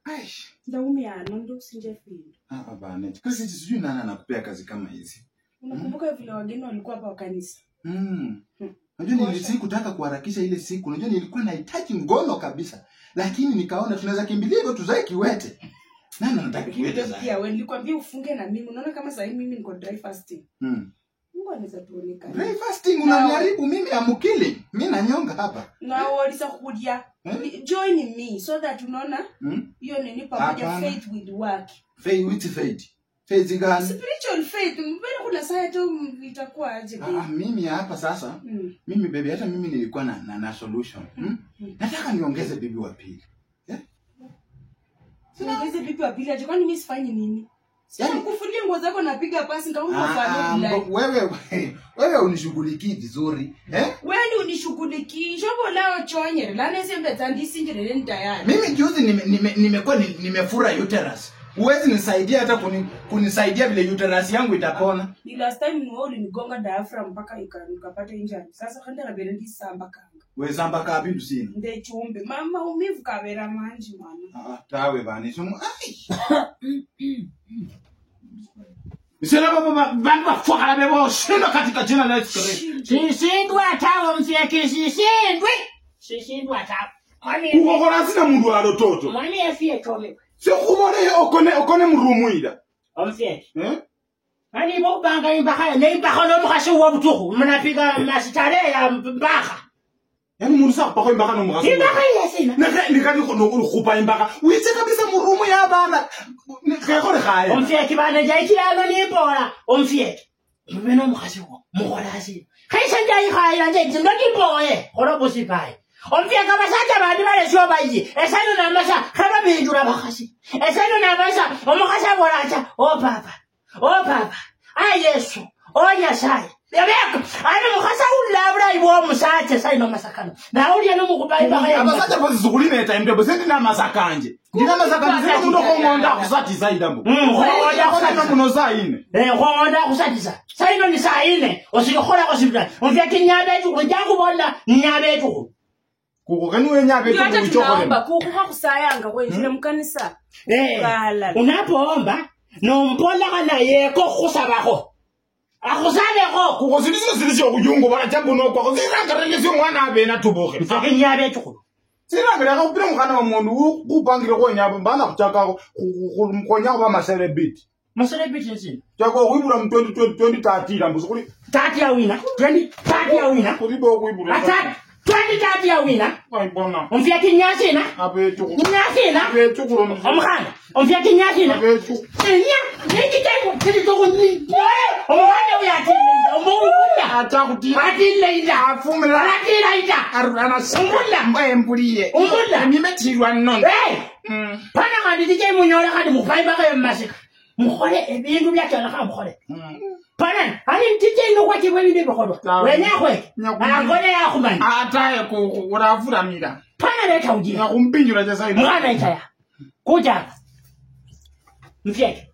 Aish. Ndaumia ndo usinjefili. Bana. Kasi sijui nani anakupea kazi kama hizi. Unakumbuka vile wageni walikuwa hapa wa kanisa? Unajua nilikutaka kuharakisha ile siku. Unajua nilikuwa nahitaji ngono kabisa. Lakini nikaona tunaweza kimbilia hivyo tuzae kiwete. Nani anataka kiwete sasa? Pia wewe nilikwambia ufunge na mimi. Unaona kama sasa mimi niko dry fasting. Mungu anaweza tuonekana. Dry fasting unaniharibu mimi amukili. Mimi nanyonga hapa. Na walisa kudia. Join me so that unaona hiyo nini pamoja faith with work. Faith with faith. Faith gani? Spiritual faith. Mbona kuna saa tu itakuwa aje baby? Mimi hapa sasa. Mimi baby hata mimi nilikuwa na solution. Nataka niongeze bibi wa pili. Niongeze bibi wa pili aje kwani mimi sifanyi nini? Sasa kufulia nguo zako napiga pasi kama unafanya wewe unishughulikii vizuri wewe ni unishughulikii shobo lao chonye la nese mbeta ndisinjire ni tayari mimi juzi nimekuwa nimefura uterus uwezi nisaidia hata kunisaidia vile uterus yangu itapona ni last time ni wewe ulinigonga diaphragm mpaka nikapata injury sasa kanda na berendi samba kanga wewe samba ka bintu sina nde chumbe mama umivu kabera manji mwana tawe bani sumu Nisema baba fuaka bebo shinda katika jina la Yesu Kristo. Sishindwa tawo mfyeke sishindwa tawo. Kwani ukokora sina mundu alototo. Mwani afie tome. Se kubone okone murumuida. Omfyeke. Ani bo banga imbaka neimbaka no mukhashi wa butuku mnapiga masitare ya mbaka. Yani mundu sa pakho imbaka no mukhashi. Imbaka yesina. Nikani khupa imbaka. Uyitse kabisa murumu ya bana. Khekho khaya. Omfyeke bana jaikilalo ni bola. Omfyeke. Mbeno mukhashi wo mukholasi. Khaisa njai khaya nje ndoti boye. Kholo bosipai. Omfyeke abasajja bandi balesyo bayi. Esano namasa khaba bindura bakhasi. Esano namasa omukhasi abolacha o papa. Yesu. Nyasaye. Yabeka. Ana mukhasa ulabula ibo musache saino masakano. Na uli ano mukubai bakaya. Abasacha bazizugulina eta imtebo sendi na masakanje. Ndina masakanje sema mundo kongonda kusatiza idambo. Kongonda kusatiza muno saine. Kongonda kusatiza. Saino ni saine. Osikhola kosibula. Omfyeke nyabe etu kujangu bonda nyabe etu. Kukokanwe nyabe etu kuchokole. Kukuka kusayanga kwenjile mukanisa. Unapoomba nombola kana yeko khusabako. Akhusabeko kukosidisizilisi okuyungu bana jambo nokho sirangarelesi mwana abena tubuke mfake nyabe etu. Sirangareka kupira mkhana wa mundu kupangire ko nyabo bana kuchaka mkonya ba macelebrity. Macelebrity nsi. Chako kuibura mu 2030 lambuzo kuli 30 ya wina. 30 ya wina. Kulibo kuibura. 20 ya wina. Bona. Omfyeke nyasina. Abetu. Nyasina. Abetu kulo. Omkhana. Omfyeke nyasina. Abetu. Ndikiteko nditoko ndi. Omwana uyatinda. Ombula. Atakuti. Atinda. Afumela. Atinda. Arana Ombula. Mbuliye. Ombula. Nimetirwa nono. Pana kandi dije munyola kandi mukaiba ka masika. Mukhole ebintu byakala ka mukhole. Pana, ani mtije ino kwa chibwe binde bokolo. Wenyakwe. Angole ya khumani. Ataye ku urafura mira. Pana leta uji. Ngakumpinjura jasa ino. Mwana itaya. Kuja. Mfyeke.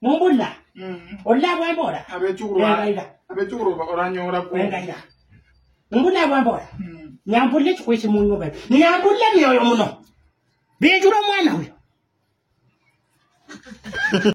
Mumbula. Olla bwambora. Abechukuru oranyora ku. Wengaida. Mumbula bwambora. Nyambulle chikwisi munyo bebe. Nyambulle myoyo muno. Bijura mwana huyo.